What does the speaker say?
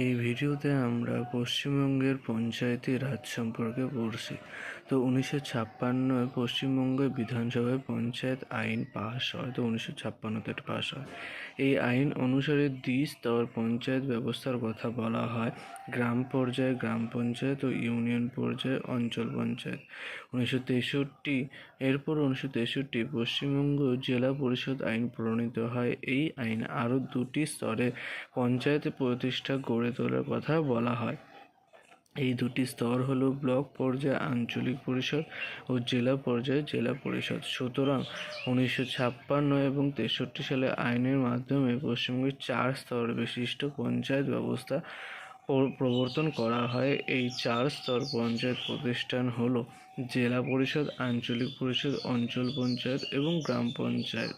এই ভিডিওতে আমরা পশ্চিমবঙ্গের পঞ্চায়েতি রাজ সম্পর্কে পড়ছি। তো 1956 পশ্চিমবঙ্গের বিধানসভায় পঞ্চায়েত আইন পাস হয়। তো 1956তে এটা পাস হয়। এই আইন অনুসারে দ্বিস্তর পঞ্চায়েত ব্যবস্থার কথা বলা হয়। গ্রাম পর্যায়ে গ্রাম পঞ্চায়েত ও ইউনিয়ন পর্যায়ে অঞ্চল পঞ্চায়েত। 1963 পশ্চিমবঙ্গ জেলা পরিষদ আইন প্রণীত হয়। এই আইন আরও দুটি স্তরে পঞ্চায়েত প্রতিষ্ঠা গড়ে তোলার কথা বলা হয়। এই দুটি স্তর হলো ব্লক পর্যায়ে আঞ্চলিক পরিষদ ও জেলা পর্যায়ে জেলা পরিষদ। সুতরাং 1956 এবং 63 সালে আইনের মাধ্যমে পশ্চিমবঙ্গের 4 স্তর বিশিষ্ট পঞ্চায়েত ব্যবস্থা প্রবর্তন করা হয়। এই 4 স্তর পঞ্চায়েত প্রতিষ্ঠান হলো জেলা পরিষদ, আঞ্চলিক পরিষদ, অঞ্চল পঞ্চায়েত এবং গ্রাম পঞ্চায়েত।